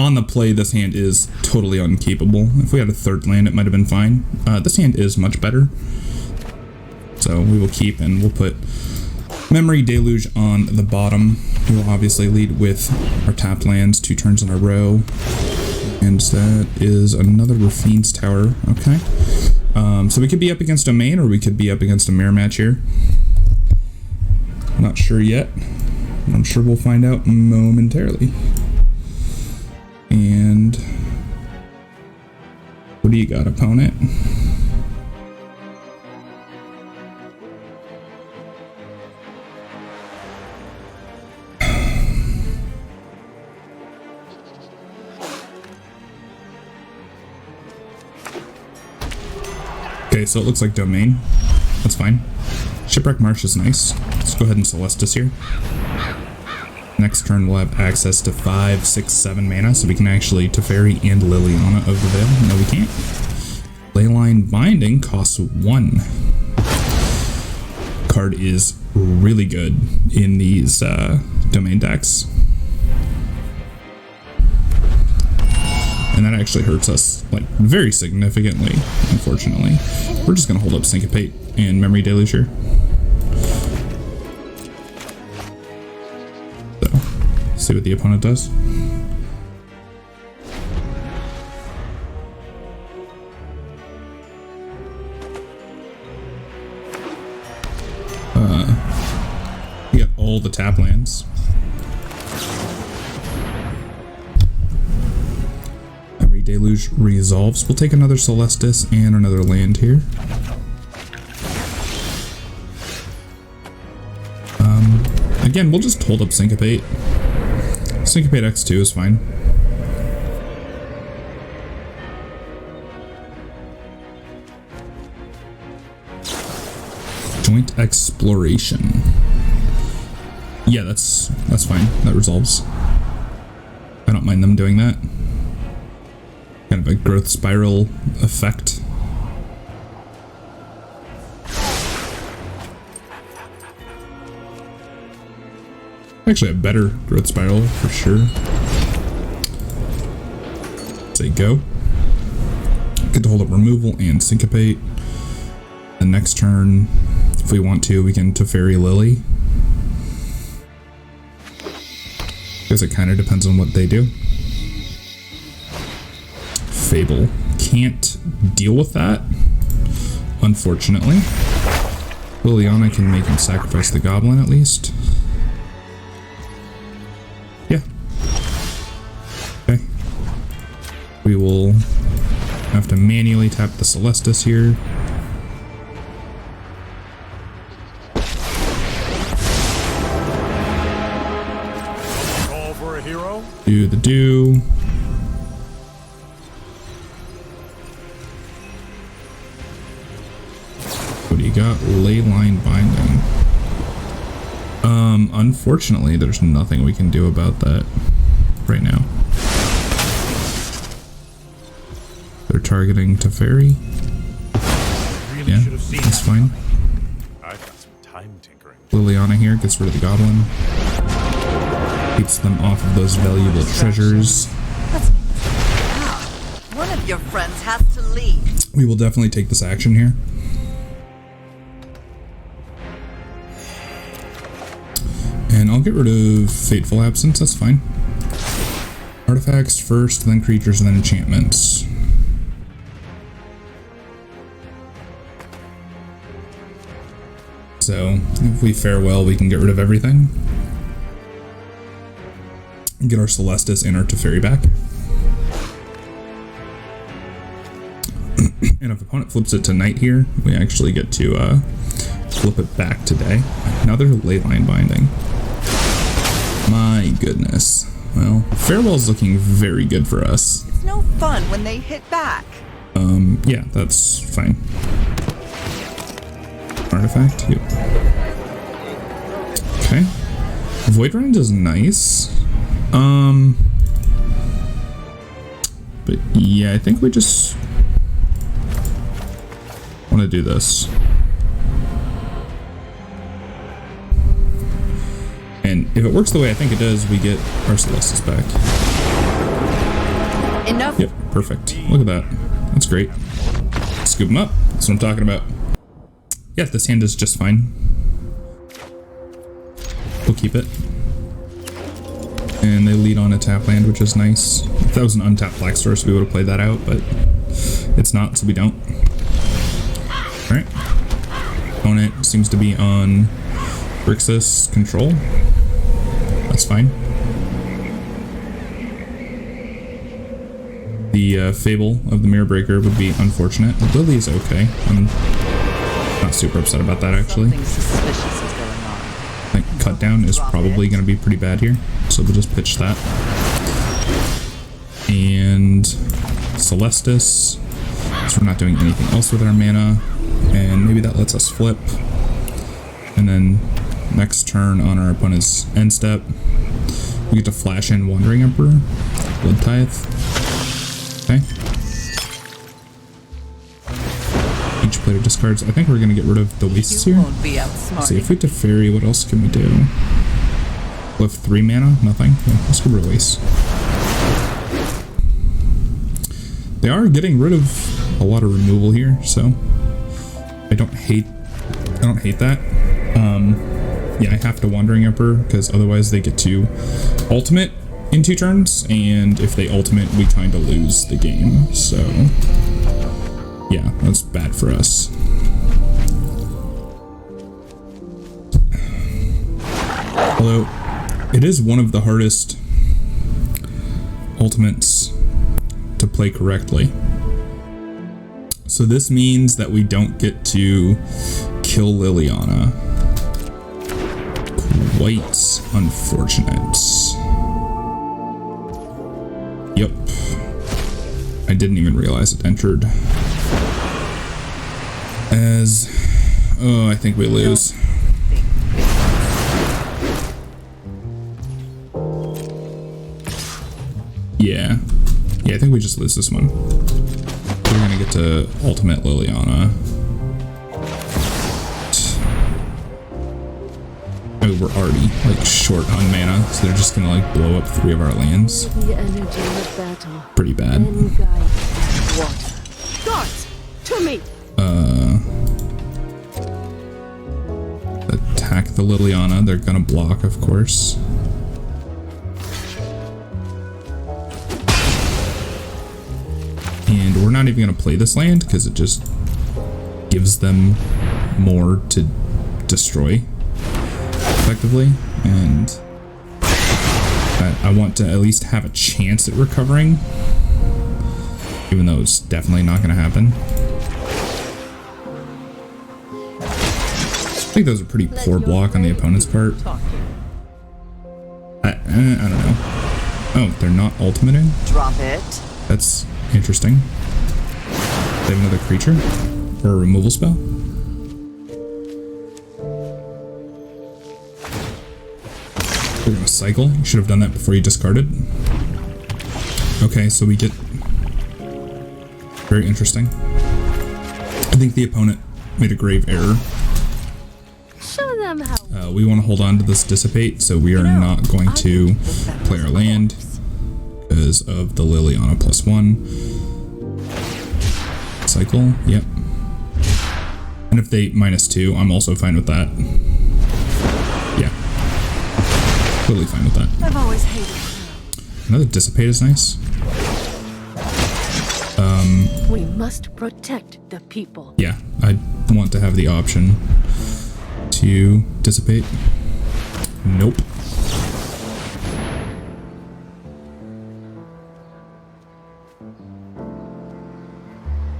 on the play, this hand is totally uncapable. If we had a third land, it might have been fine. This hand is much better. So we will keep, and we'll put Memory Deluge on the bottom. We will obviously lead with our tapped lands 2 turns in a row. And that is another Raffine's Tower. Okay. So we could be up against a main, or we could be up against a mirror match here. Not sure yet. I'm sure we'll find out momentarily. And what do you got, opponent? Okay, so it looks like domain. That's fine. Shipwreck Marsh is nice. Let's go ahead and Celestus here. Next turn we'll have access to 5, 6, 7 mana, so we can actually Teferi and Liliana of the Veil. No, we can't. Leyline Binding costs 1. Card is really good in these domain decks. And that actually hurts us, like, very significantly, unfortunately. We're just gonna hold up Syncopate and Memory Deluge here. So, see what the opponent does. We got all the tap lands. Deluge resolves. We'll take another Celestus and another land here. Again, we'll just hold up Syncopate. Syncopate X2 is fine. Joint Exploration. Yeah, that's fine. That resolves. I don't mind them doing that. Kind of a growth spiral effect. Actually a better growth spiral for sure. Say go. Get to hold up removal and Syncopate. The next turn, if we want to, we can Teferi Lily. Because it kind of depends on what they do. Fable. Can't deal with that, unfortunately. Liliana can make him sacrifice the goblin at least. Yeah. Okay. We will have to manually tap the Celestus here. Call for a hero. Do the do. Got Leyline Binding. Unfortunately, there's nothing we can do about that right now. They're targeting Teferi. Really Yeah, that's fine. I've got some time tinkering. Liliana here gets rid of the goblin. Keeps them off of those valuable treasures. One of your friends has to leave. We will definitely take this action here. And I'll get rid of Fateful Absence, that's fine. Artifacts first, then creatures, then enchantments. So, if we fare well, we can get rid of everything. Get our Celestus and our Teferi back. And if opponent flips it to night here, we actually get to flip it back today. Another Leyline Binding. My goodness. Well, Farewell's looking very good for us. It's no fun when they hit back. Yeah, that's fine. Artifact? Yep. Okay. Void Rend is nice. But yeah, I think we just want to do this. And if it works the way I think it does, we get our Celestus back. Enough. Yep, perfect. Look at that. That's great. Scoop them up. That's what I'm talking about. Yeah, this hand is just fine. We'll keep it. And they lead on a tap land, which is nice. If that was an untapped black source, we would have played that out, but it's not, so we don't. Alright. Opponent seems to be on Grixis control. That's fine. The Fable of the Mirror Breaker would be unfortunate. Lily is okay. I'm not super upset about that, actually. Something suspicious is going on. I think cut down is probably going to be pretty bad here, so we'll just pitch that. And Celestus, so we're not doing anything else with our mana, and maybe that lets us flip. And then next turn on our opponent's end step, we get to flash in Wandering Emperor, Blood Tithe. Okay. Each player discards. I think we're going to get rid of the wastes here. Let's see, if we Teferi, what else can we do? We'll have 3 mana? Nothing? Yeah, let's get rid of wastes. They are getting rid of a lot of removal here, so I don't hate that. Yeah, I have to Wandering Emperor because otherwise they get to ultimate in 2 turns, and if they ultimate, we kind of lose the game. So yeah, that's bad for us. Although it is one of the hardest ultimates to play correctly. So this means that we don't get to kill Liliana. Quite unfortunate. Yep. I didn't even realize it entered. Oh, I think we lose. Yeah. Yeah, I think we just lose this one. We're gonna get to ultimate Liliana. I mean, we're already like short on mana, so they're just gonna like blow up 3 of our lands. The energy of battle. Pretty bad. Guards, to me. Attack the Liliana. They're gonna block, of course. And we're not even gonna play this land because it just gives them more to destroy effectively, and I want to at least have a chance at recovering, even though it's definitely not going to happen. I think that was a pretty poor block on the opponent's part. I don't know. Oh, they're not ultimating? Drop it. That's interesting. They have another creature? Or a removal spell? We're gonna cycle. You should have done that before you discarded. Okay, so we get... Very interesting. I think the opponent made a grave error. Show them how. We want to hold on to this Dissipate, so we are not going to play our land because of the Liliana +1. Cycle, yep. And if they -2, I'm also fine with that. Yeah. Totally fine with that. I've always hated her. Another Dissipate is nice. We must protect the people. Yeah, I want to have the option to Dissipate. Nope.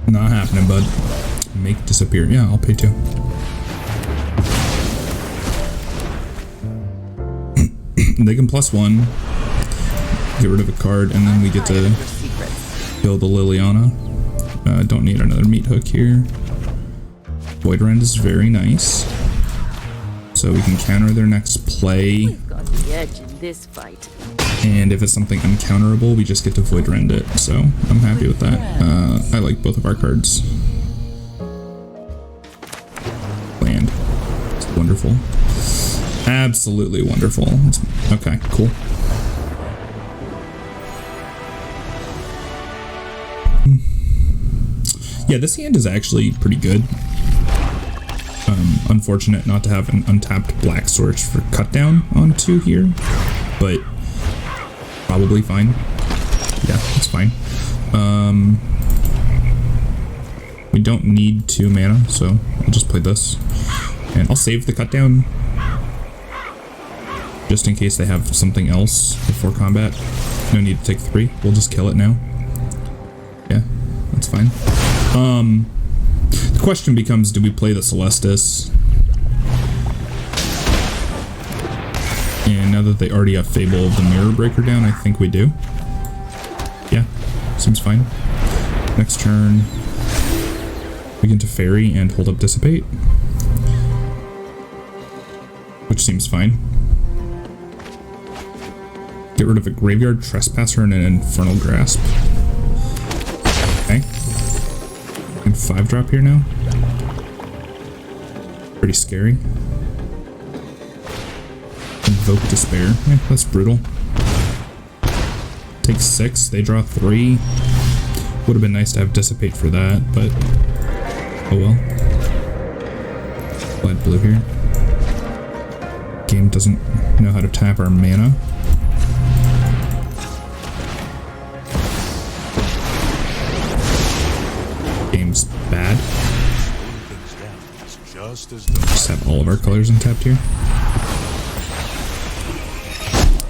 Not happening, bud. Make disappear. Yeah, I'll pay 2. They can +1. Get rid of a card, and then we get to kill the Liliana. Don't need another Meathook here. Void Rend is very nice. So we can counter their next play. We've got the edge in this fight. And if it's something uncounterable, we just get to Void Rend it. So I'm happy with that. I like both of our cards. Land. It's wonderful. Absolutely wonderful. Okay, cool. Yeah, this hand is actually pretty good. Unfortunate not to have an untapped black source for cut down on 2 here, but probably fine. Yeah, it's fine. We don't need 2 mana, so I'll just play this. And I'll save the cut down just in case they have something else before combat. No need to take 3. We'll just kill it now. Yeah, that's fine. The question becomes, do we play the Celestus? And now that they already have Fable of the Mirror Breaker down, I think we do. Yeah, seems fine. Next turn, we can Teferi and hold up Dissipate, which seems fine. Get rid of a Graveyard Trespasser and an Infernal Grasp. Okay. And 5-drop here now. Pretty scary. Invoke Despair. That's brutal. Take 6. They draw 3. Would have been nice to have Dissipate for that, but oh well. Blood blue here. Game doesn't know how to tap our mana. Game's bad. Just have all of our colors untapped here.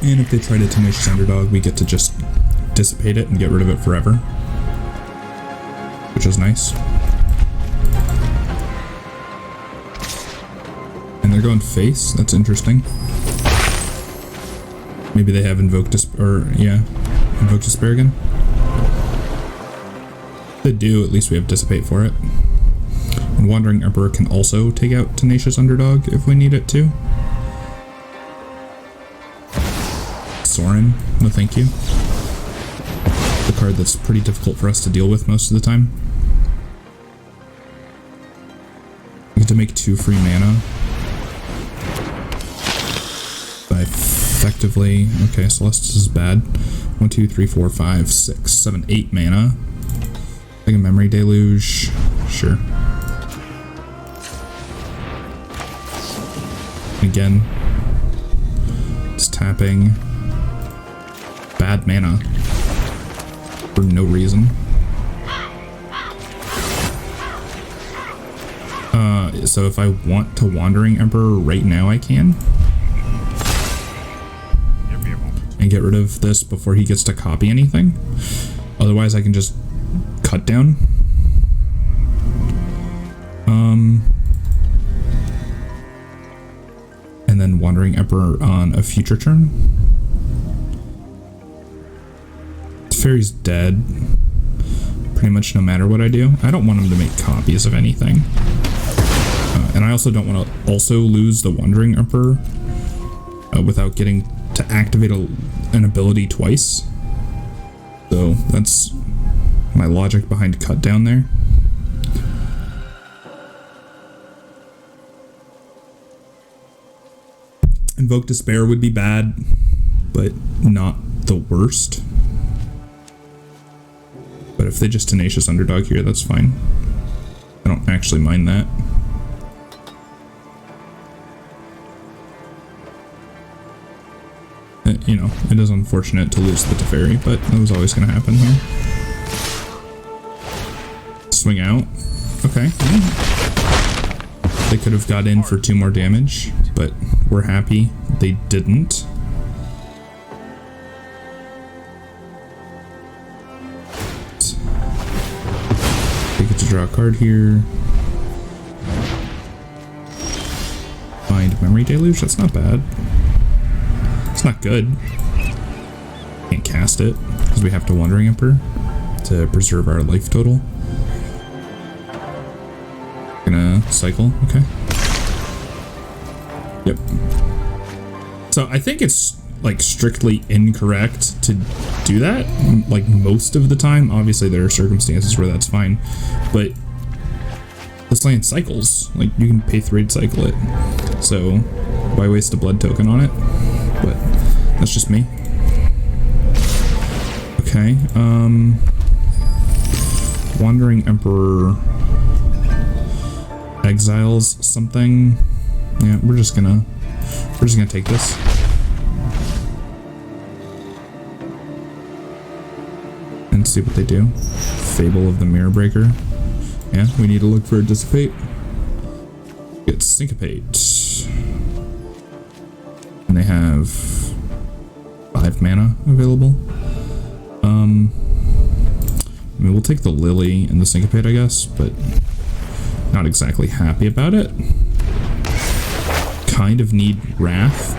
And if they try to Tenacious Underdog, we get to just dissipate it and get rid of it forever. Which is nice. And they're going face. That's interesting. Maybe they have Invoke Despair, or yeah, Invoke Despair again. If they do, at least we have Dissipate for it. And Wandering Emperor can also take out Tenacious Underdog if we need it to. Sorin, no thank you. The card that's pretty difficult for us to deal with most of the time. We get to make 2 free mana. I effectively... Okay, Celestus is bad. 1, 2, 3, 4, 5, 6, 7, 8 mana. Like a Memory Deluge. Sure. Again. It's tapping. Bad mana. For no reason. So if I want to Wandering Emperor right now, I can. And get rid of this before he gets to copy anything. Otherwise, I can just cut down. And then Wandering Emperor on a future turn. Teferi's dead. Pretty much no matter what I do. I don't want him to make copies of anything. And I also don't want to also lose the Wandering Emperor without getting to activate an ability twice. So that's my logic behind cut down there. Invoke Despair would be bad, but not the worst. But if they just Tenacious Underdog here, that's fine. I don't actually mind that. You know, it is unfortunate to lose the Teferi, but that was always going to happen here. Swing out. Okay. They could have got in for 2 more damage, but we're happy they didn't. They get to draw a card here. Find Memory Deluge. That's not bad. It's not good. Can't cast it because we have to Wandering Emperor to preserve our life total. Gonna cycle. Okay. Yep. So I think it's like strictly incorrect to do that like most of the time. Obviously there are circumstances where that's fine, but this land cycles. Like you can pay 3 to cycle it. So why waste a blood token on it? But that's just me. Okay, Wandering Emperor exiles something. Yeah, we're just gonna take this. And see what they do. Fable of the Mirror Breaker. Yeah, we need to look for a Dissipate. Get Syncopate. And they have 5 mana available. I mean, we'll take the Lily and the Syncopate, I guess, but not exactly happy about it. Kind of need Wrath.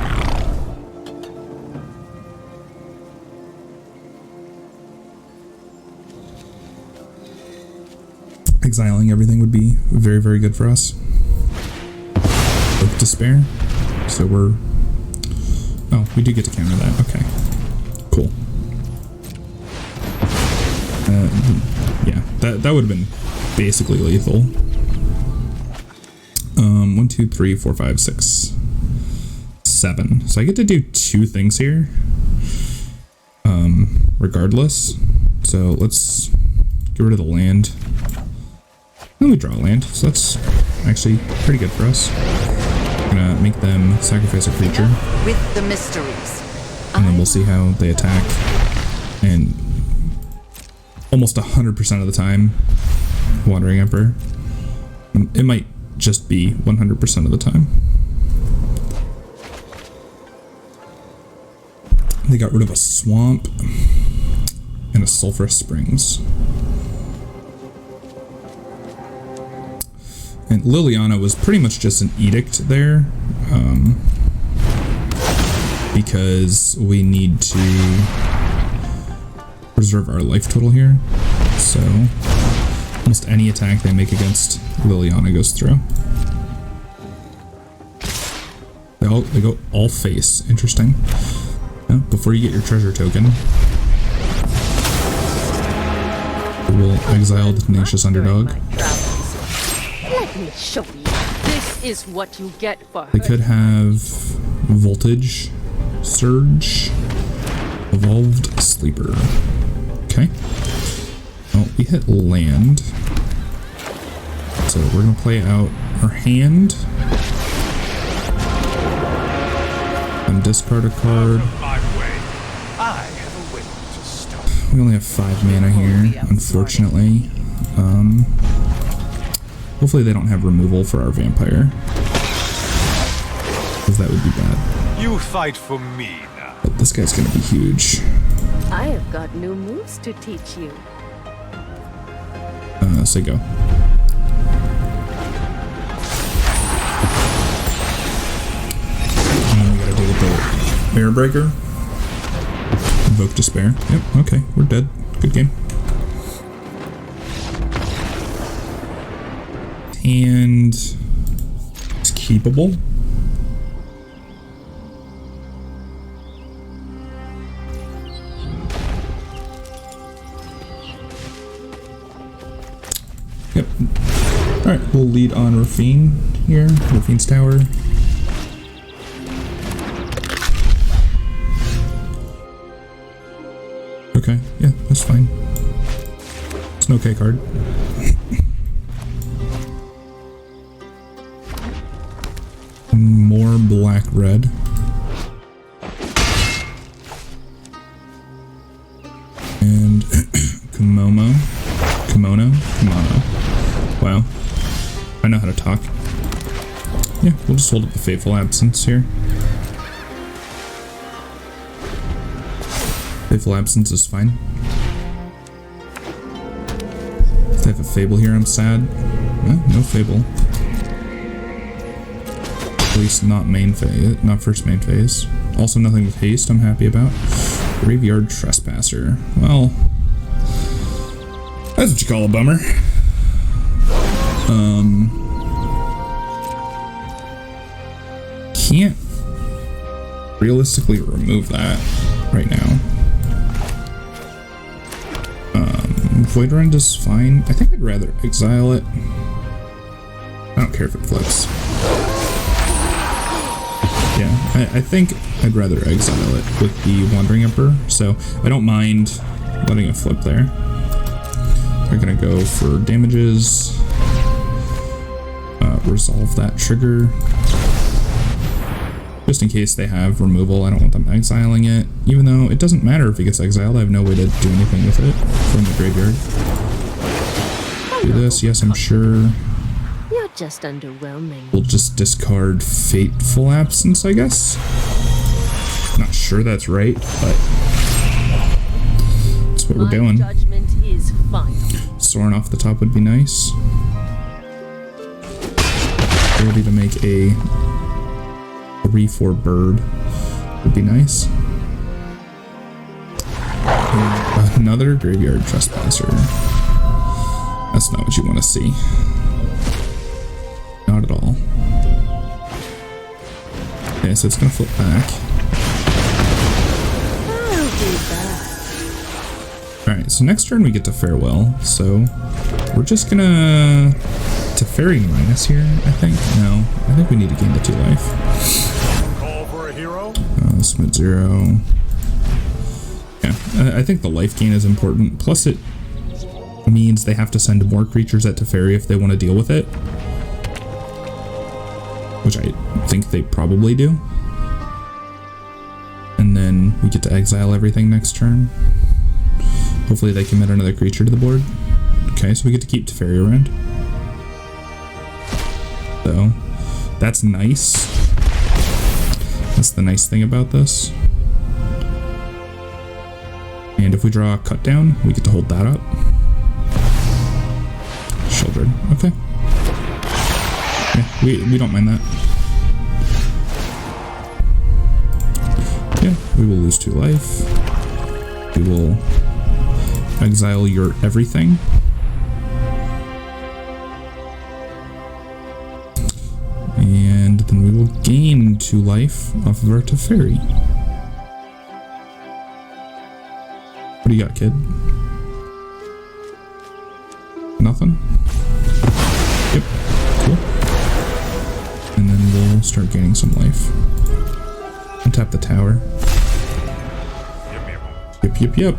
Exiling everything would be very, very good for us. With Despair. So we're... Oh, we do get to counter that. Okay. Cool. Yeah, that would have been basically lethal. 1, 2, 3, 4, 5, 6, 7. So I get to do 2 things here. Regardless. So let's get rid of the land. And we draw land, so that's actually pretty good for us. I'm gonna make them sacrifice a creature. With the mysteries. And then we'll see how they attack. And almost 100% of the time, Wandering Emperor. It might just be 100% of the time. They got rid of a swamp and a sulfurous springs. And Liliana was pretty much just an edict there, because we need to preserve our life total here. So almost any attack they make against Liliana goes through. They go all face. Interesting. Yeah, before you get your treasure token, we'll exile the tenacious underdog. Let me show you. This is what you get for They could have Voltage, Surge, Evolved Sleeper. Okay. Oh, we hit land. So we're gonna play out our hand. And discard a card. We only have 5 mana here, unfortunately. Hopefully they don't have removal for our vampire, because that would be bad. You fight for me now. But this guy's gonna be huge. I have got new moves to teach you. So go. And we gotta deal with the Mirror Breaker. Invoke Despair. Yep, okay, we're dead. Good game. And it's keepable. Yep. Alright, we'll lead on Raffine here. Raffine's tower. Okay, yeah, that's fine. It's an okay card. More black-red. And Kimono. Wow. I know how to talk. Yeah, we'll just hold up the Fateful Absence here. Fateful Absence is fine. If I have a Fable here, I'm sad. No Fable. At least not main phase, not first main phase. Also nothing with haste I'm happy about. Graveyard Trespasser. Well, that's what you call a bummer. Can't realistically remove that right now. Void Rend is fine. I think I'd rather exile it. I don't care if it flips. Yeah, I think I'd rather exile it with the Wandering Emperor, so I don't mind letting it flip there. We're gonna go for damages. Resolve that trigger. Just in case they have removal, I don't want them exiling it. Even though it doesn't matter if it gets exiled, I have no way to do anything with it from the graveyard. Do this, yes, I'm sure. You're just underwhelming. We'll just discard Fateful Absence, I guess. Not sure that's right, but that's what we're doing. Judgment is final. Sorin off the top would be nice. Ability to make a 3/4 bird would be nice. And another graveyard trespasser. That's not what you want to see. Not at all. Okay, so it's gonna flip back. Alright, so next turn we get to Farewell, so we're just gonna Teferi minus here, I think. No, I think we need to gain the 2 life. Call for a hero? Submit 0. Yeah, I think the life gain is important. Plus it means they have to send more creatures at Teferi if they want to deal with it. Which I think they probably do. And then we get to exile everything next turn. Hopefully they commit another creature to the board. Okay, so we get to keep Teferi around. So, that's nice. That's the nice thing about this. And if we draw a cut down, we get to hold that up. Children, okay. Yeah, we don't mind that. Yeah, we will lose 2 life. We will exile your everything. And then we will gain 2 life off of our Teferi. What do you got, kid? Nothing? Yep, cool. And then we'll start gaining some life. Untap the tower. Yep.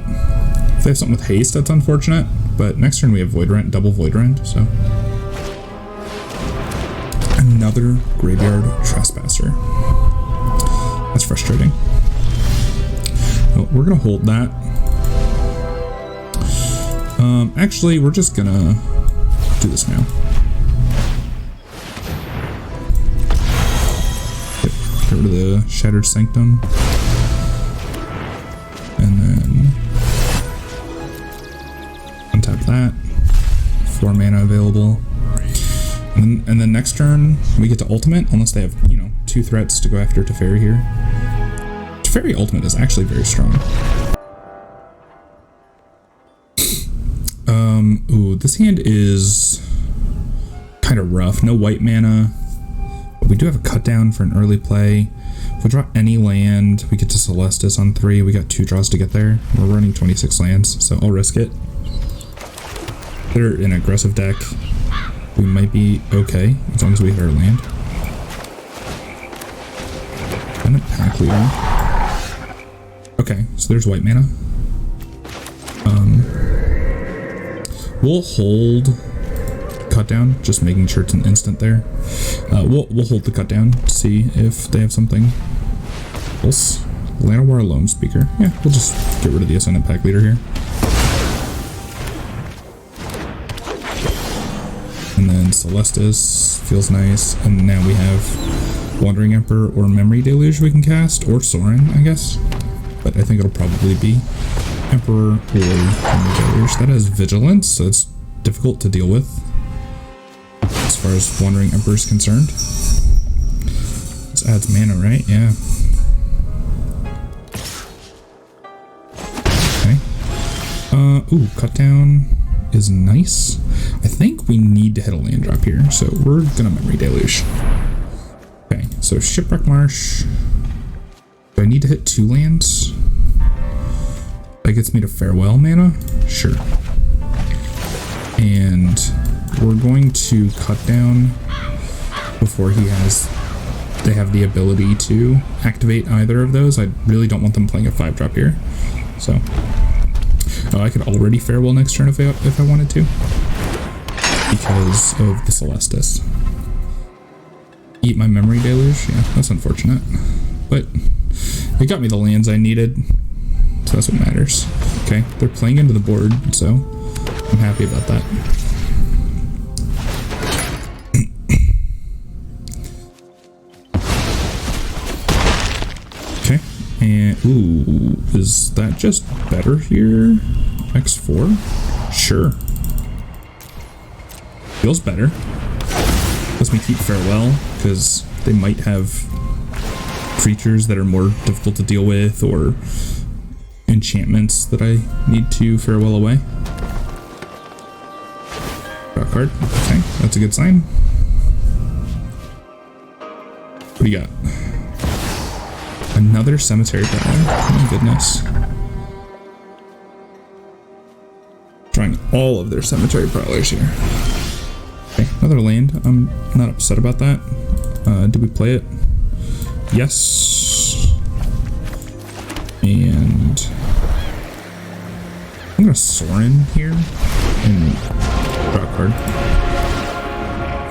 If they have something with haste, that's unfortunate. But next turn we have Void Rend, double Void Rend, so. Another graveyard trespasser. That's frustrating. Well, we're gonna hold that. Actually, we're just gonna do this now. Get rid of the Shattered Sanctum. And then untap that. 4 mana available. And then next turn, we get to Ultimate, unless they have, 2 threats to go after Teferi here. Teferi Ultimate is actually very strong. Ooh, this hand is kind of rough. No white mana. But we do have a cut down for an early play. If we draw any land, we get to Celestus on 3. We got 2 draws to get there. We're running 26 lands, so I'll risk it. They're an aggressive deck. We might be okay, as long as we hit our land. And a pack leader. Okay, so there's white mana. We'll hold cut down, just making sure it's an instant there. We'll hold the cut down to see if they have something else. Llanowar Loam Speaker. Yeah, we'll just get rid of the Ascendant Pack Leader here. And then Celestus feels nice. And now we have Wandering Emperor or Memory Deluge we can cast, or Sorin, I guess. But I think it'll probably be Emperor or Memory Deluge. That has Vigilance, so it's difficult to deal with as far as Wandering Emperor is concerned. This adds mana, right? Yeah. Okay. Ooh, cut down is nice. I think we need to hit a land drop here, so we're gonna Memory Deluge. Okay, so Shipwreck Marsh. Do I need to hit 2 lands? That gets me to Farewell mana? Sure. And we're going to cut down before they have the ability to activate either of those. I really don't want them playing a 5-drop here. So, Oh, I could already farewell next turn if I wanted to. Because of the Celestus. Eat my Memory Deluge? Yeah, that's unfortunate. But it got me the lands I needed. So that's what matters. Okay, they're playing into the board, so I'm happy about that. Okay, and ooh, is that just better here? X4? Sure. Feels better. Lets me keep farewell, because they might have creatures that are more difficult to deal with, or enchantments that I need to farewell away. Draw a card. Okay, that's a good sign. What do you got? Another Cemetery Prowler. Oh my goodness. Trying all of their Cemetery Prowlers here. Okay, another land. I'm not upset about that. Did we play it? Yes. And I'm gonna Sorin here and draw a card.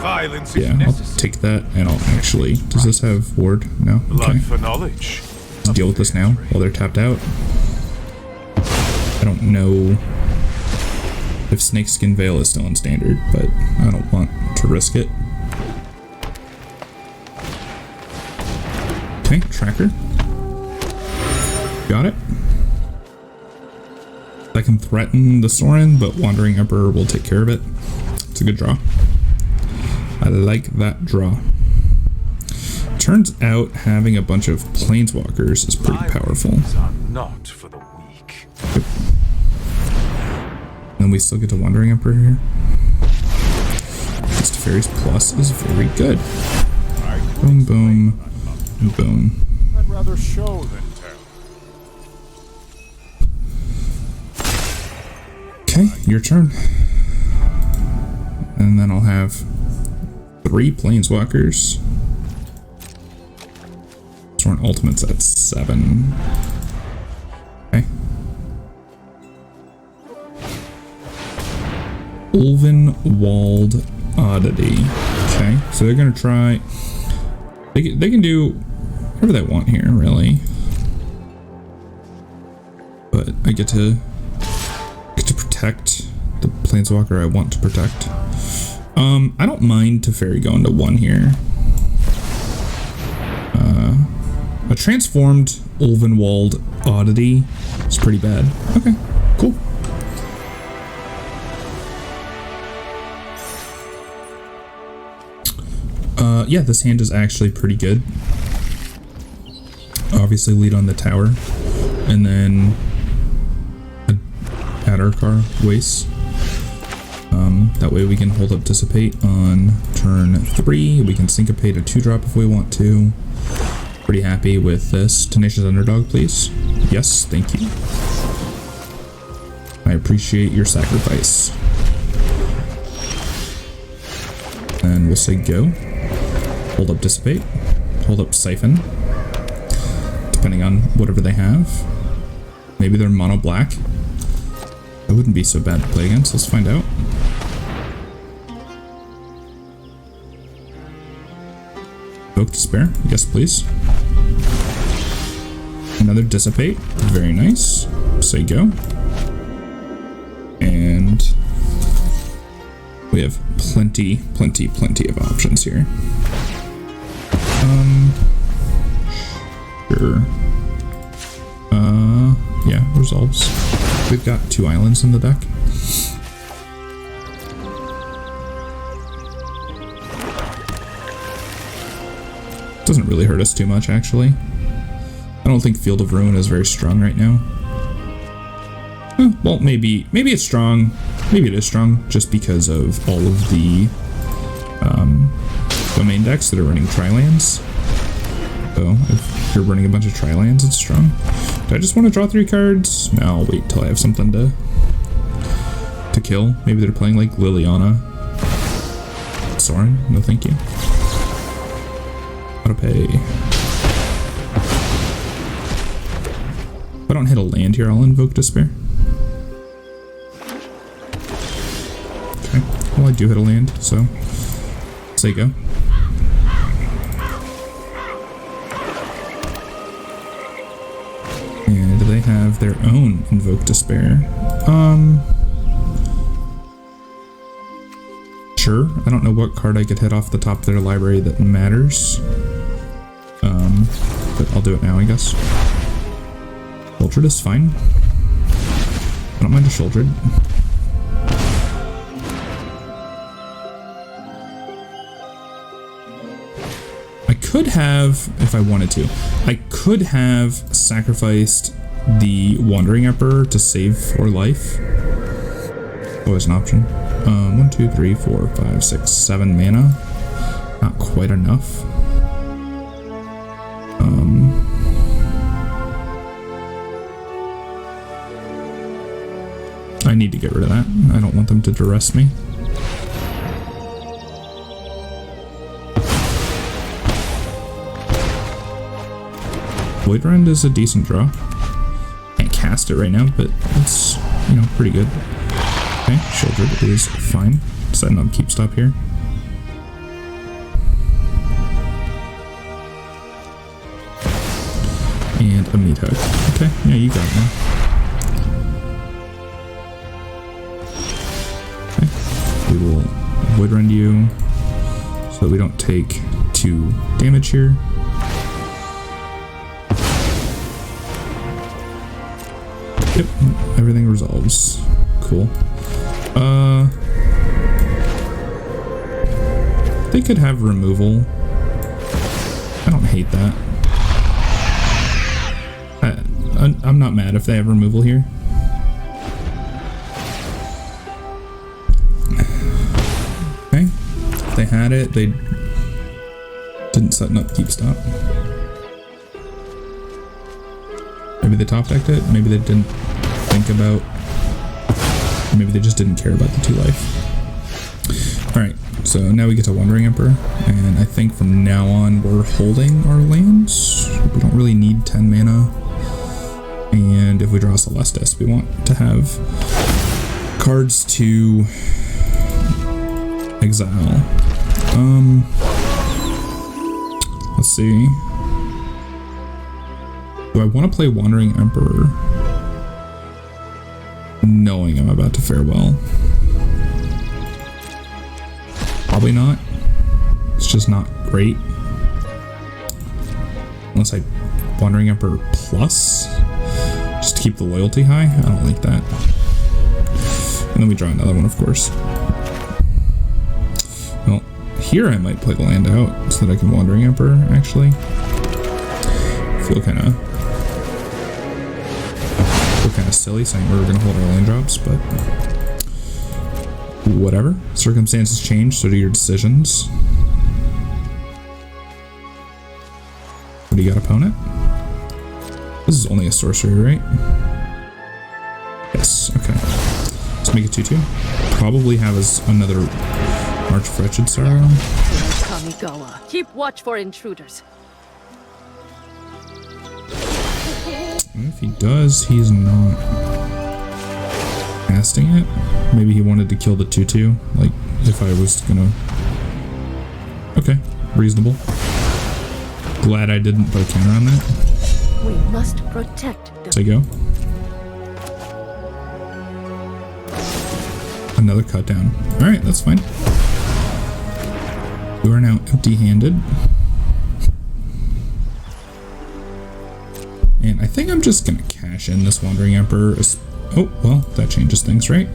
Violence Yeah, I'll take that, and I'll actually. Does this have ward? No. Okay. for knowledge. Let's deal with this now while they're tapped out. I don't know if Snakeskin Veil is still in standard, but I don't want to risk it. Okay, tracker. Got it. I can threaten the Sorin, but Wandering Emperor will take care of it. It's a good draw. I like that draw. Turns out having a bunch of Planeswalkers is pretty powerful. Are not for the weak. Yep. And we still get to Wandering Emperor here. This Teferi's Plus is very good. Boom, boom, and boom. I'd rather show than tell. Okay, your turn. And then I'll have 3 Planeswalkers. Sorin Ultimate's at 7. Okay. Ulvenwald Oddity. Okay, so they're gonna try. They can do whatever they want here, really. But I get to protect the Planeswalker I want to protect. I don't mind Teferi going to 1 here. A transformed Ulvenwald Oddity is pretty bad. Okay, cool. Yeah, this hand is actually pretty good. Obviously lead on the tower, and then Adarkar Wastes. That way we can hold up Dissipate on turn 3. We can Syncopate a 2-drop if we want to. Pretty happy with this. Tenacious Underdog, please. Yes, thank you. I appreciate your sacrifice. And we'll say go. Hold up Dissipate. Hold up Siphon. Depending on whatever they have. Maybe they're mono black. That wouldn't be so bad to play against. Let's find out. Evoke Despair. Yes, please. Another Dissipate. Very nice. Say go. And we have plenty of options here. Sure. Yeah, resolves. We've got 2 islands in the deck. Doesn't really hurt us too much, actually. I don't think Field of Ruin is very strong right now. Well, maybe it's strong. Maybe it is strong just because of all of the domain decks that are running Tri-lands. So if you're running a bunch of Tri-lands, it's strong. Do I just want to draw 3 cards? No, I'll wait till I have something to kill. Maybe they're playing like Liliana. Sorin? No, thank you. Auto pay. If I don't hit a land here, I'll invoke Despair. Well, I do hit a land, so say go. And they have their own Invoke Despair. Sure. I don't know what card I could hit off the top of their library that matters. But I'll do it now, I guess. Sheoldred is fine. I don't mind a Sheoldred. I could have, if I wanted to, I could have sacrificed the Wandering Emperor to save 4 life. Always an option. 1, 2, 3, 4, 5, 6, 7 mana. Not quite enough. I need to get rid of that. I don't want them to duress me. Void Rend is a decent draw. Can't cast it right now, but it's, you know, pretty good. Okay, Sheoldred is fine. Setting up keep stop here. And a Meathook. Okay, yeah, you got it now. Okay, we will Void Rend you so that we don't take 2 damage here. Yep, everything resolves. Cool. They could have removal. I don't hate that. I'm not mad if they have removal here. Okay. If they had it, they didn't set up keep stop. Maybe they top decked it. Maybe they didn't think about. Maybe they just didn't care about the 2 life. Alright, so now we get to Wandering Emperor, and I think from now on we're holding our lands. We don't really need 10 mana. And if we draw Celestus, we want to have cards to exile. Let's see. Do I want to play Wandering Emperor knowing I'm about to farewell? Probably not. It's just not great. Unless I Wandering Emperor plus, just to keep the loyalty high. I don't like that. And then we draw another one, of course. Well, here I might play the land out so that I can Wandering Emperor, actually. I feel kind of silly saying we were going to hold our land drops, but whatever. Circumstances change, so do your decisions. What do you got, opponent? This is only a sorcery, right? Yes, okay. Let's make it 2/2. Probably have another March of Wretched Sorrow. Kamigawa. Keep watch for intruders. If he does, he's not casting it. Maybe he wanted to kill the 2/2, like if I was gonna. Okay, reasonable. Glad I didn't put a counter on that. We must protect the. Say go. Another cut down. Alright, that's fine. We are now empty-handed. And I think I'm just gonna cash in this Wandering Emperor. Oh, well, that changes things, right?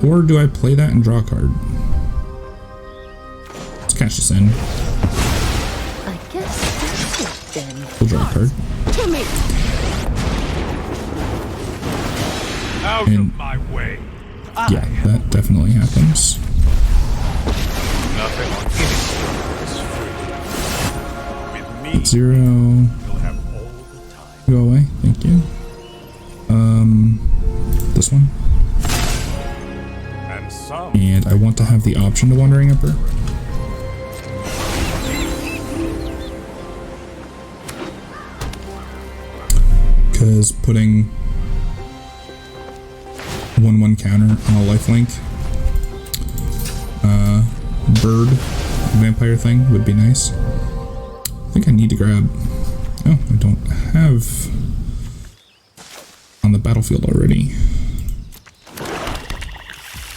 Or do I play that and draw a card? Let's cash this in. I guess that's it then. We'll draw a card. To me. Out of my way. Yeah, that definitely happens. Nothing on any is free. With me, 0. you'll have all the time. Go away, thank you. This one. And some. And I want to have the option to Wandering Emperor. Because putting 1/1 counter on a lifelink bird vampire thing would be nice. I think I need to grab... Oh, I don't have on the battlefield already.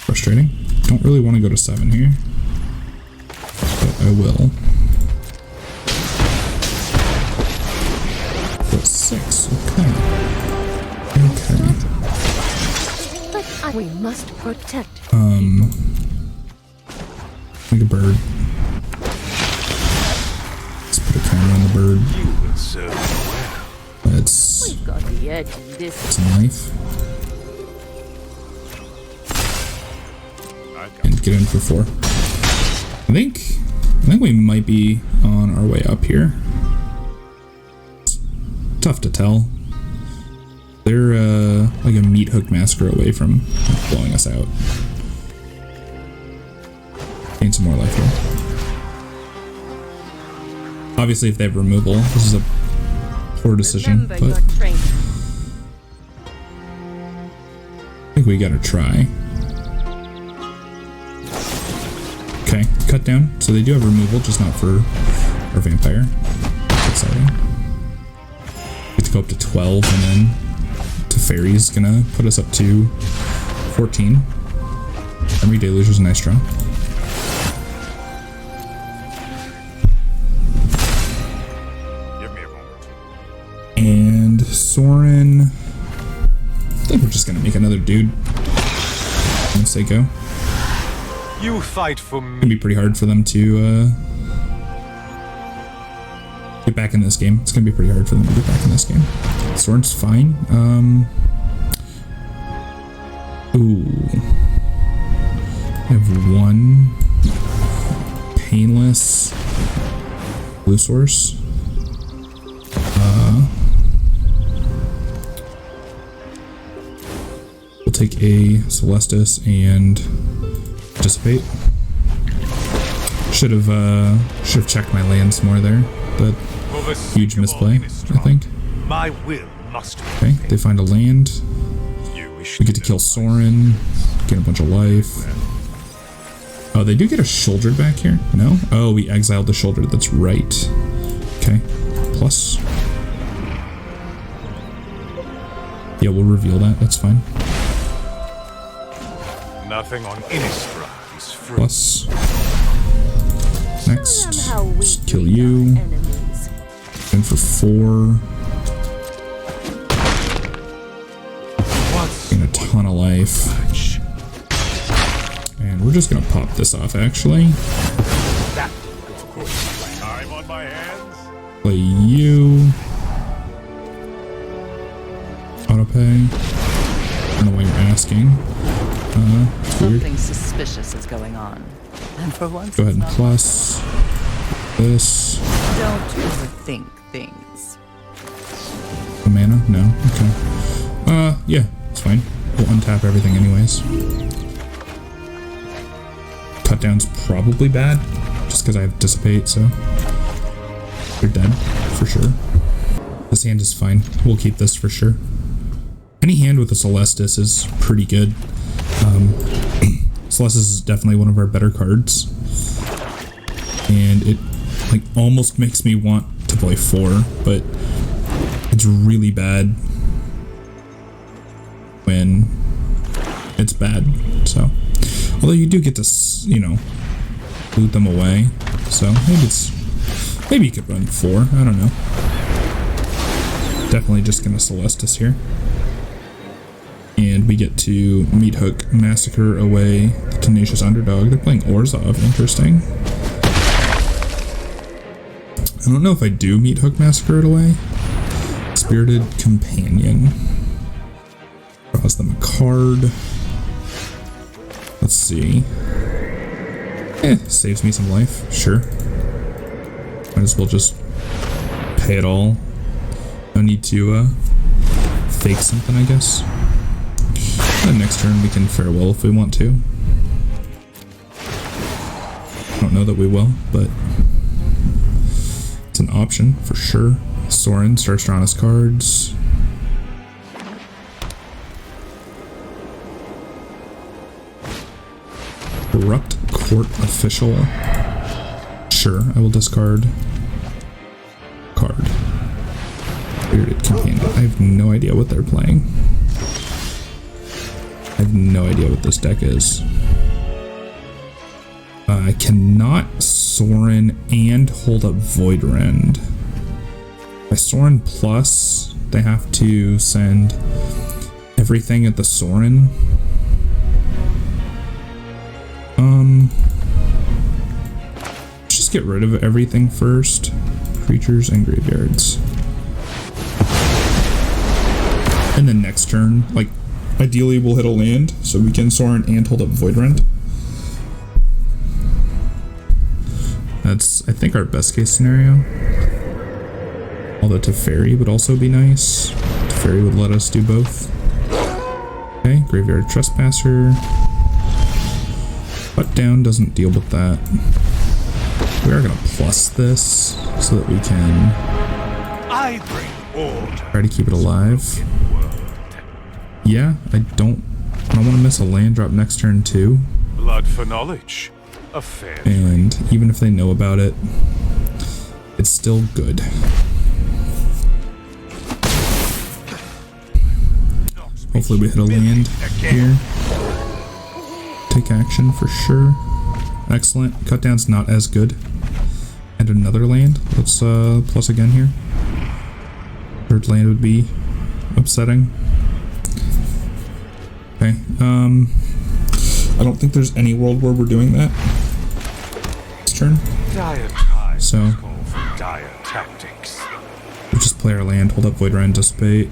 Frustrating. Don't really want to go to 7 here, but I will. But 6, okay. Okay. But we must protect. Like a bird. Let's put a camera on the bird. You will serve well. Let's We've got the edge in this. some knife. And get in for 4. I think we might be on our way up here. It's tough to tell. They're like a Meathook Massacre away from blowing us out. Gain some more life here. Obviously, if they have removal, this is a poor decision, Remember but your training. I think we gotta try. Okay, cut down. So they do have removal, just not for our vampire. That's exciting. Get to go up to 12, and then Teferi's gonna put us up to 14. Memory Deluge is a nice draw. Give me a moment. And Sorin... I think we're just gonna make another dude. Once they go. You fight for It's gonna me. be pretty hard for them to get back in this game. It's gonna be pretty hard for them to get back in this game. Sorin's fine. Ooh. I have one painless blue source. We'll take a Celestus and Dissipate. Should have checked my lands more there, but For the huge sake of misplay, all I Innistrad, think. My will must be Okay, they find a land. You wish We get to kill Sorin, get a bunch of life. Oh, they do get a shouldered back here? No? Oh, we exiled the shoulder. That's right. Okay. Plus. Yeah, we'll reveal that. That's fine. Nothing on Innistrad is free. Plus. Next. Show them how we Just kill treat you. our enemies. In for 4. What's Gain a ton of life. much? And we're just gonna pop this off, actually. That time on my hands? Play you. Autopay. I don't know why you're asking. It's weird. Something suspicious is going on. And for once, Go ahead and it's not- plus this. Don't overthink things. Mana? No? Okay. Yeah, it's fine. We'll untap everything anyways. Cut down's probably bad, just because I have Dissipate, so they're dead, for sure. This hand is fine. We'll keep this for sure. Any hand with a Celestus is pretty good. Celestus is definitely one of our better cards. And it like almost makes me want to play 4, but it's really bad when it's bad. So, although you do get to, you know, loot them away. So maybe you could run 4. I don't know. Definitely just gonna Celestus here. And we get to Meathook Massacre away the Tenacious Underdog. They're playing Orzhov. Interesting. I don't know if I do Meathook Massacre it away. Spirited Companion. Draws them a card. Let's see. Saves me some life. Sure. Might as well just pay it all. No need to fake something, I guess. And next turn we can farewell if we want to. I don't know that we will, but it's an option for sure. Sorin starts drawing his cards. Corrupt Court Official. Sure, I will discard card. Bearded Companion. I have no idea what they're playing. I have no idea what this deck is. I cannot Sorin and hold up Void Rend. By Sorin plus, they have to send everything at the Sorin. Just get rid of everything first. Creatures and graveyards. And then next turn, like, ideally we'll hit a land, so we can Sorin and hold up Void Rend. That's, I think, our best case scenario. Although Teferi would also be nice. Teferi would let us do both. Okay, Graveyard Trespasser. Butt down doesn't deal with that. We are gonna plus this so that we can I bring order. try to keep it alive. Yeah, I don't want to miss a land drop next turn too. Blood for knowledge. A fair And even if they know about it, it's still good. Hopefully we hit a land here. Take action for sure. Excellent. Cut down's not as good. And another land. Let's plus again here. Third land would be upsetting. Okay. I don't think there's any world where we're doing that. This turn. dire times So call for dire tactics. we'll just play our land, hold up Void Rend, Dissipate.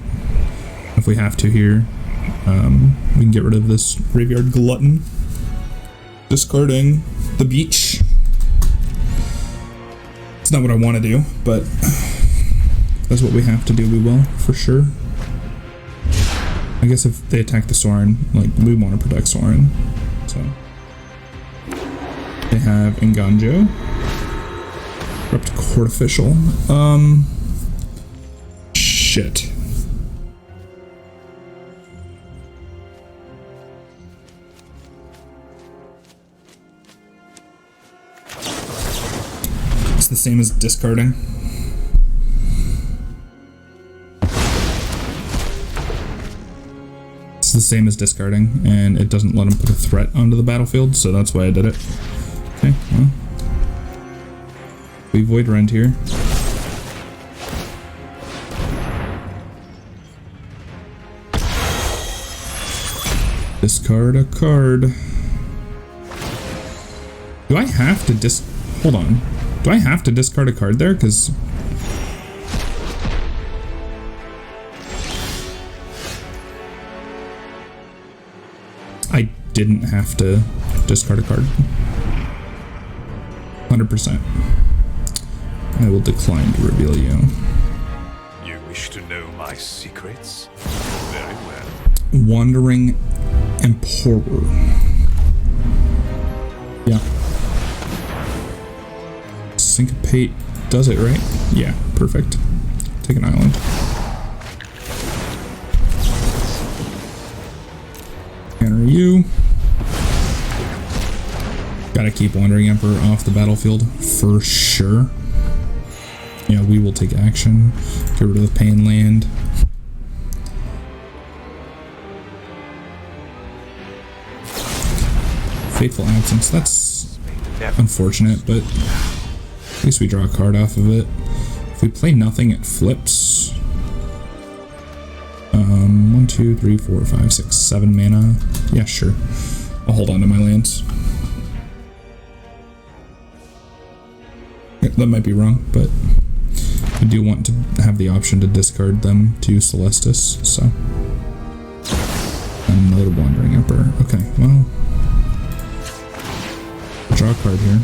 If we have to here, we can get rid of this Graveyard Glutton. Discarding the beach. It's not what I want to do, but if that's what we have to do, we will, for sure. I guess if they attack the Sorin, like, we want to protect Sorin. So they have Nganjo. Corrupt Court Official. Shit. It's the same as discarding. It's the same as discarding, and it doesn't let him put a threat onto the battlefield, so that's why I did it. Okay, well. We Void Rend here. Discard a card. Do I have to hold on. Do I have to discard a card there? Because I didn't have to discard a card. 100%. I will decline to reveal you. You wish to know my secrets? Very well. Wandering Emperor. Yeah. Syncopate does it, right? Yeah, perfect. Take an island. Enter you. Gotta keep Wandering Emperor off the battlefield for sure. Yeah, we will take action. Get rid of the pain land. Fateful Absence. That's unfortunate, but at least we draw a card off of it. If we play nothing, it flips. 1, 2, 3, 4, 5, 6, 7 mana. Yeah, sure. I'll hold on to my lands. That might be wrong, but I do want to have the option to discard them to Celestus, so. Another Wandering Emperor. Okay, well. Draw a card here.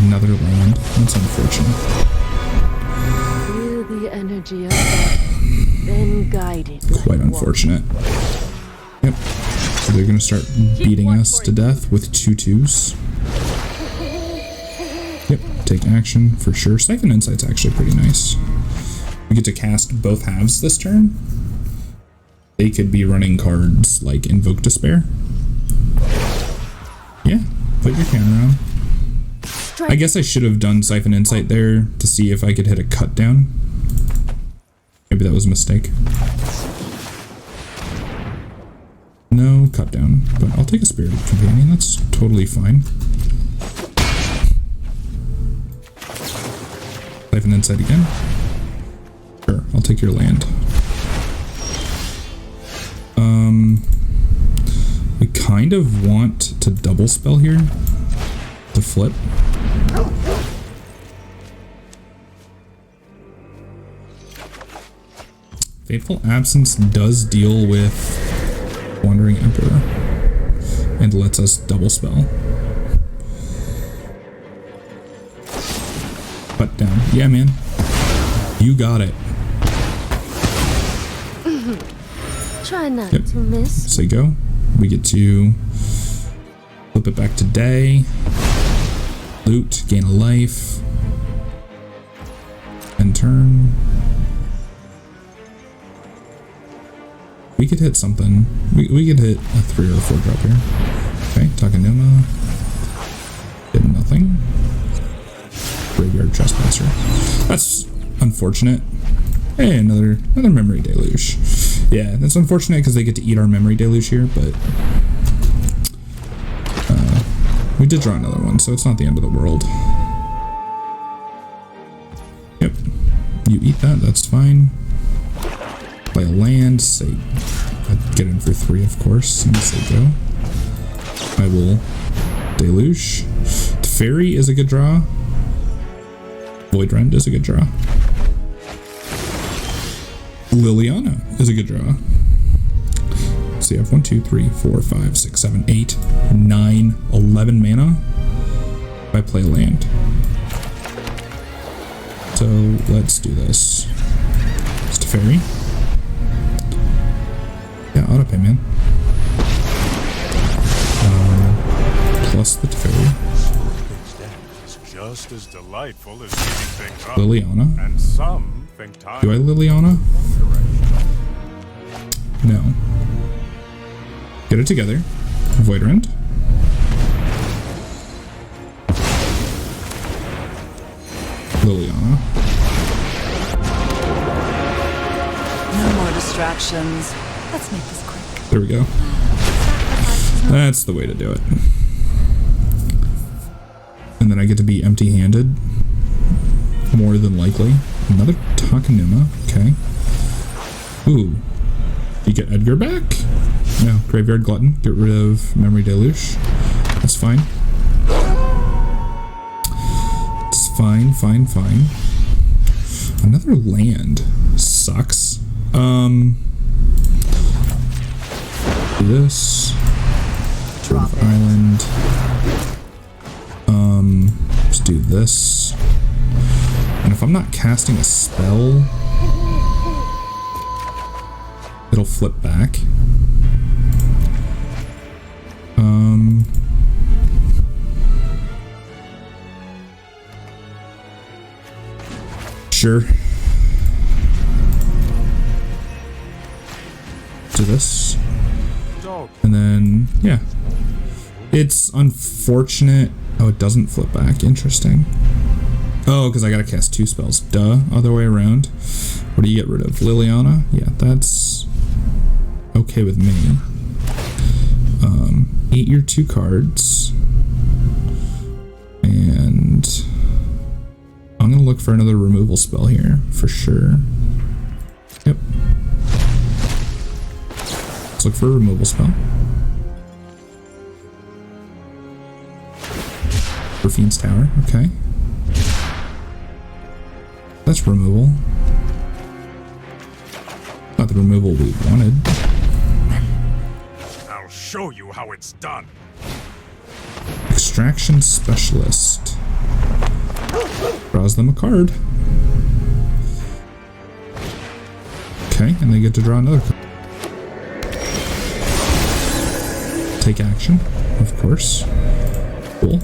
Another land. That's unfortunate. Feel the energy of death, then guide it. Quite unfortunate. Yep. So they're gonna start beating us to death with 2/2s. Yep. Take action for sure. Siphon Insight's actually pretty nice. We get to cast both halves this turn. They could be running cards like Invoke Despair. put your camera on. Strike. I guess I should have done Siphon Insight there to see if I could hit a cut down. Maybe that was a mistake. No cut down, but I'll take a Spirited Companion. That's totally fine. Siphon Insight again. Sure, I'll take your land. We kind of want to double spell here to flip. Fateful Absence does deal with Wandering Emperor and lets us double spell. Cut down. Yeah, man. You got it. Try not Yep. to miss. Say go. We get to flip it back to day. Loot, gain a life. End turn. We could hit something. We could hit a 3 or a 4 drop here. Okay, Takanuma. Did nothing. Graveyard Trespasser. That's unfortunate. Hey, another Memory Deluge. Yeah, that's unfortunate because they get to eat our Memory Deluge here, but we did draw another one, so it's not the end of the world. Yep, you eat that, that's fine. Play a land, say, I'd get in for 3, of course, and say go. I will Deluge. Teferi is a good draw. Void Rend is a good draw. Liliana is a good draw. So you have 1, 2, 3, 4, 5, 6, 7, 8, 9, 11 mana. If I play a land. So let's do this. It's Teferi. Yeah, autopay, man. Plus the Teferi. Just as delightful as keeping things up. Liliana. And some think time. Do I Liliana? No. Get it together. Void Rend. Liliana. No more distractions. Let's make this quick. There we go. That's the way to do it. And then I get to be empty-handed. More than likely. Another Takanuma. Okay. Ooh. You get Edgar back? No. Graveyard Glutton. Get rid of Memory Deluge. That's fine. It's fine, fine, fine. Another land. Sucks. This. Drop it. Island. Let's do this. And if I'm not casting a spell, it'll flip back. Sure. Do this. And then, yeah. It's unfortunate. Oh, it doesn't flip back. Interesting. Oh, because I gotta cast 2 spells. Duh. Other way around. What do you get rid of? Liliana? Yeah, that's okay with me. Eat your 2 cards. And I'm gonna look for another removal spell here, for sure. Yep. Let's look for a removal spell. Raffine's Tower, okay. That's removal. Not the removal we wanted. I'll show you how it's done. Extraction Specialist. Draws them a card. Okay, and they get to draw another card. Take action, of course. Cool.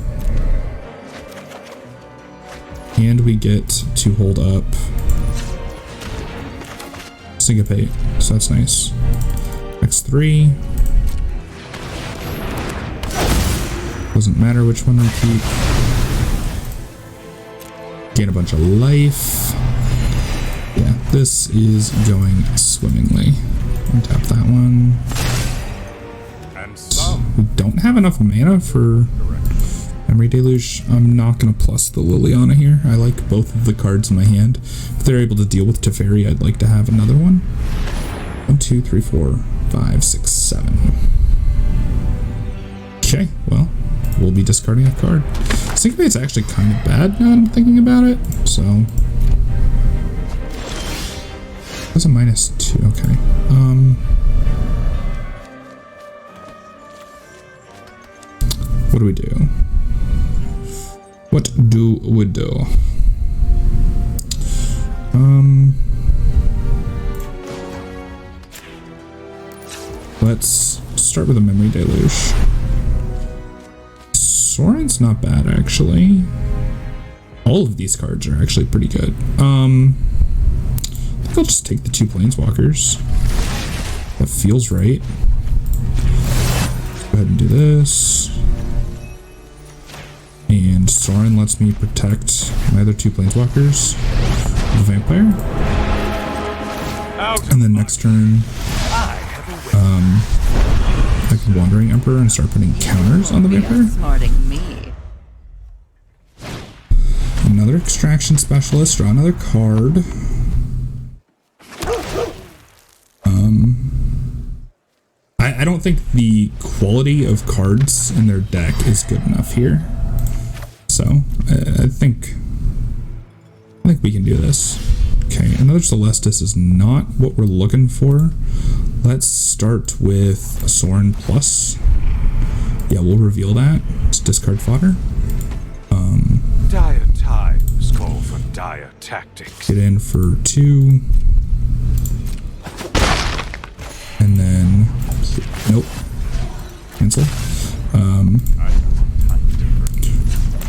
And we get to hold up Syncopate, so that's nice. X3. Doesn't matter which one we keep. Gain a bunch of life. Yeah, this is going swimmingly. Untap that one. We don't have enough mana for Memory Deluge. I'm not going to plus the Liliana here. I like both of the cards in my hand. If they're able to deal with Teferi, I'd like to have another one. 1, 2, 3, 4, 5, 6, 7. Okay, well, we'll be discarding a card. Syncopate's actually kind of bad now that I'm thinking about it, so... That's a -2, okay. What do we do? What do we do? Let's start with a Memory Deluge. Sorin's not bad, actually. All of these cards are actually pretty good. I think I'll just take the 2 Planeswalkers. That feels right. Let's go ahead and do this. And Sorin lets me protect my other 2 Planeswalkers. The Vampire. And then next turn, I can Wandering Emperor and start putting counters on the Vampire. Another Extraction Specialist, draw another card. I don't think the quality of cards in their deck is good enough here. So, I think we can do this. Okay, another Celestus is not what we're looking for. Let's start with a Sorin Plus. Yeah, we'll reveal that. It's discard fodder. Dire times call for dire tactics. Get in for 2. And then... Nope. Cancel. I'm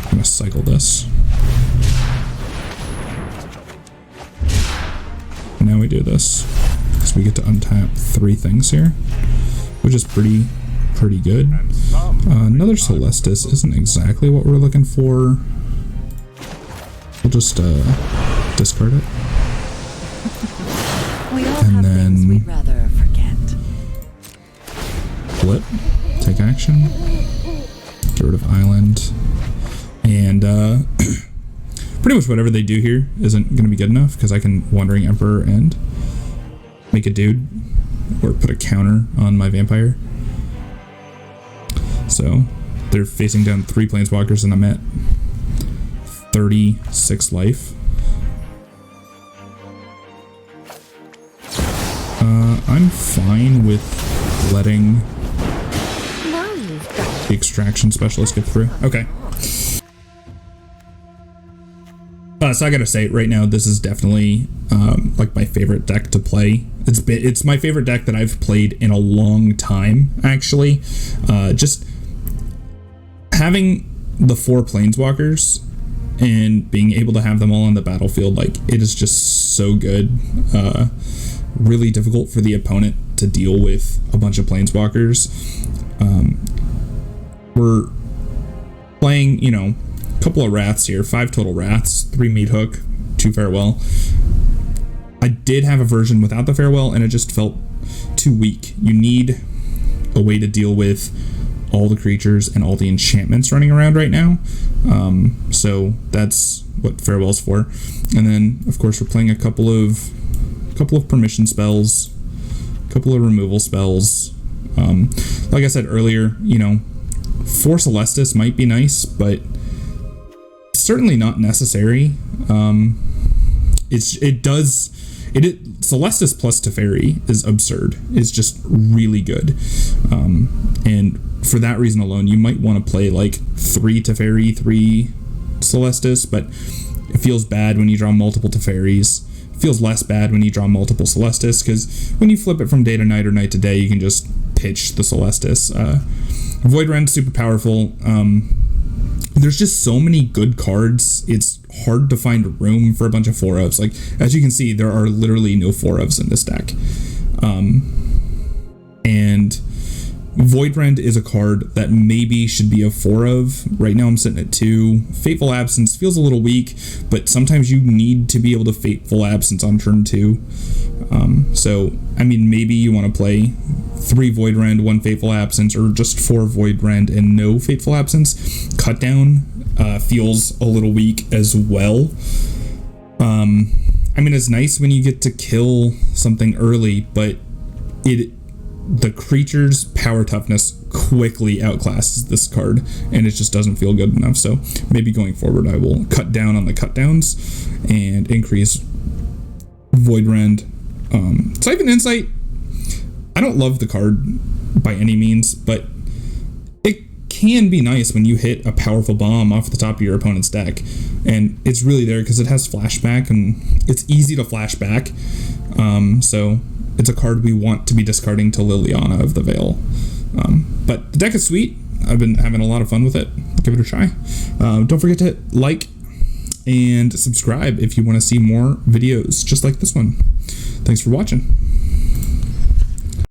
gonna cycle this. And now we do this. Because we get to untap 3 things here. Which is pretty good. Another Celestus isn't exactly what we're looking for. We'll just discard it. We all have things we'd rather forget. Flip. Take action. Get rid of Island. And pretty much whatever they do here isn't going to be good enough because I can Wandering Emperor and make a dude or put a counter on my Vampire. So they're facing down 3 Planeswalkers and I'm at 36 life. I'm fine with letting the Extraction Specialist get through. Okay. So I gotta say, right now, this is definitely like my favorite deck to play. It's my favorite deck that I've played in a long time, actually. Just having the 4 Planeswalkers and being able to have them all on the battlefield, like, it is just so good. Really difficult for the opponent to deal with a bunch of Planeswalkers. We're playing, you know, a couple of Wraths here, 5 total Wraths, 3 Meathook, 2 Farewell. I did have a version without the Farewell and it just felt too weak. You need a way to deal with all the creatures and all the enchantments running around right now. So that's what Farewell's for. And then, of course, we're playing a couple of permission spells, a couple of removal spells. Like I said earlier, you know, 4 Celestus might be nice, but certainly not necessary. Celestus plus Teferi is absurd. It's just really good. And for that reason alone, you might want to play like 3 Teferi, 3 Celestus, but it feels bad when you draw multiple Teferis. It feels less bad when you draw multiple Celestus, because when you flip it from day to night or night to day, you can just pitch the Celestus. Void Rend, super powerful. There's just so many good cards. It's hard to find room for a bunch of 4-ofs. Like, as you can see, there are literally no 4-ofs in this deck. And Void Rend is a card that maybe should be a 4 of. Right now I'm sitting at 2. Fateful Absence feels a little weak, but sometimes you need to be able to Fateful Absence on turn 2. So, I mean, maybe you want to play 3 Void Rend, 1 Fateful Absence, or just 4 Void Rend and no Fateful Absence. Cut down feels a little weak as well. I mean, it's nice when you get to kill something early, but the creature's power toughness quickly outclasses this card, and it just doesn't feel good enough. So maybe going forward, I will cut down on the cut downs and increase Void Rend. Siphon Insight, I don't love the card by any means, but it can be nice when you hit a powerful bomb off the top of your opponent's deck, and it's really there because it has flashback and it's easy to flashback. So it's a card we want to be discarding to Liliana of the Veil. But the deck is sweet. I've been having a lot of fun with it. Give it a try. Don't forget to like and subscribe if you want to see more videos just like this one. Thanks for watching.